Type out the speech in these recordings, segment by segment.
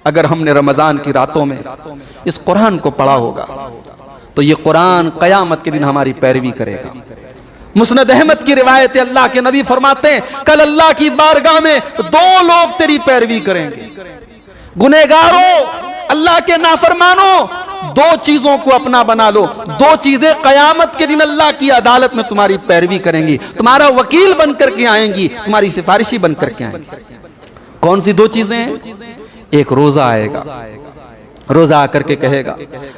اگر ہم نے رمضان کی راتوں میں اس قرآن کو پڑھا ہوگا تو یہ قرآن قیامت کے دن ہماری پیروی کرے گا۔ مسند احمد کی روایت ہے، اللہ کے نبی فرماتے ہیں کل اللہ کی بارگاہ میں دو لوگ تیری پیروی کریں گے، گنہگاروں، اللہ کے نافرمانوں، دو چیزوں کو اپنا بنا لو، دو چیزیں قیامت کے دن اللہ کی عدالت میں تمہاری پیروی کریں گی، تمہارا وکیل بن کر کے آئیں گی، تمہاری سفارشی بن کر کے آئیں گی۔ کون سی دو چیزیں ہیں؟ ایک روزہ آئے گا، روزہ آ کر کے کہے گا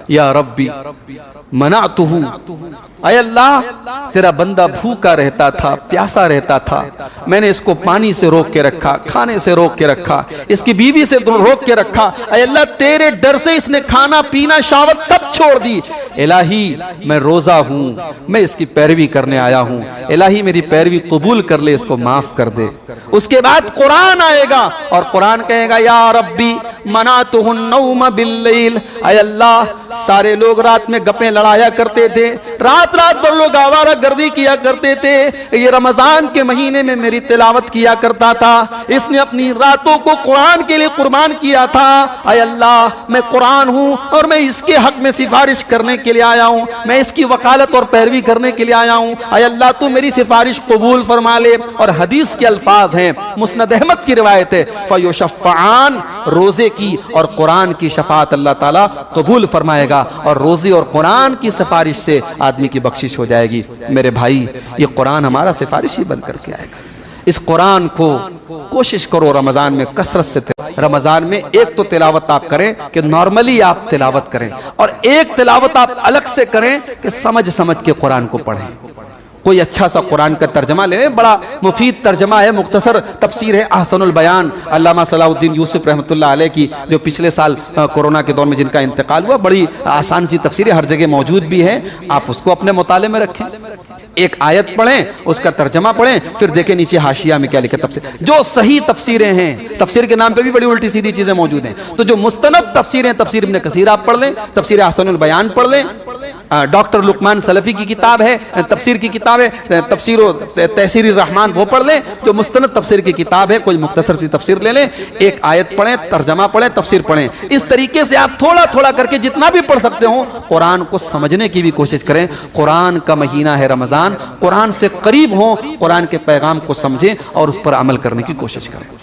یا ربی منعتہ، اے اللہ تیرا بندہ بھوکا رہتا تھا، پیاسا رہتا تھا، میں نے اس کو پانی سے روک کے رکھا، کھانے سے روک کے رکھا، اس کی بیوی سے روک کے رکھا، اے اللہ تیرے ڈر سے اس نے کھانا پینا شہوت سب چھوڑ دی، الہی میں روزہ ہوں، میں اس کی پیروی کرنے آیا ہوں، الہی میری پیروی قبول کر لے، اس کو معاف کر دے۔ اس کے بعد قرآن آئے گا اور قرآن کہے گا یا ربی منعتہ النوم باللیل، اے اللہ سارے لوگ رات میں گپیں لڑایا کرتے تھے، رات بھر لوگ آوارہ گردی کیا کرتے تھے، یہ رمضان کے مہینے میں میری تلاوت کیا کرتا تھا، اس نے اپنی راتوں کو قرآن کے لیے قربان کیا تھا، اے اللہ میں قرآن ہوں اور میں اس کے حق میں سفارش کرنے کے لیے آیا ہوں، میں اس کی وکالت اور پیروی کرنے کے لیے آیا ہوں، اے اللہ تو میری سفارش قبول فرما لے۔ اور حدیث کے الفاظ ہیں، مسند احمد کی روایت ہے فیشفعان، روزے کی اور قرآن کی شفاعت اللہ تعالیٰ قبول فرمائے گا، اور روزے اور قرآن کی سفارش سے آدمی کی بخشش ہو جائے گی۔ میرے بھائی یہ قرآن ہمارا سفارشی بن کر کے آئے گا۔ اس قرآن کو کوشش کرو رمضان میں کثرت سے، رمضان میں ایک تو تلاوت آپ کریں کہ نارملی آپ تلاوت کریں، اور ایک تلاوت آپ الگ سے کریں کہ سمجھ کے قرآن کو پڑھیں۔ کوئی اچھا سا قرآن کا ترجمہ لے، بڑا مفید ترجمہ ہے، مختصر تفسیر ہے احسن البیان، علامہ صلاح الدین یوسف رحمۃ اللہ علیہ کی، جو پچھلے سال کورونا کے دور میں جن کا انتقال ہوا، بڑی آسان سی تفسیر ہے، ہر جگہ موجود بھی ہے، آپ اس کو اپنے مطالعے میں رکھیں، ایک آیت پڑھیں، اس کا ترجمہ پڑھیں، پھر دیکھیں نیچے حاشیہ میں کیا لکھا تفسیر، جو صحیح تفسیریں ہیں، تفسیر کے نام پہ بھی بڑی الٹی سیدھی چیزیں موجود ہیں، تو جو مستند تفسیریں، تفسیر ابن کثیر آپ پڑھ لیں، تفسیر احسن البیان پڑھ لیں، ڈاکٹر لقمان سلفی کی کتاب ہے، تفسیر کی کتاب ہے تفسیر و تحسیر الرحمن، وہ پڑھ لیں، جو مستند تفسیر کی کتاب ہے، کوئی مختصر سی تفسیر لے لیں، ایک آیت پڑھیں، ترجمہ پڑھیں، تفسیر پڑھیں، اس طریقے سے آپ تھوڑا تھوڑا کر کے جتنا بھی پڑھ سکتے ہوں قرآن کو سمجھنے کی بھی کوشش کریں۔ قرآن کا مہینہ ہے رمضان، قرآن سے قریب ہوں، قرآن کے پیغام کو سمجھیں اور اس پر عمل کرنے کی کوشش کریں۔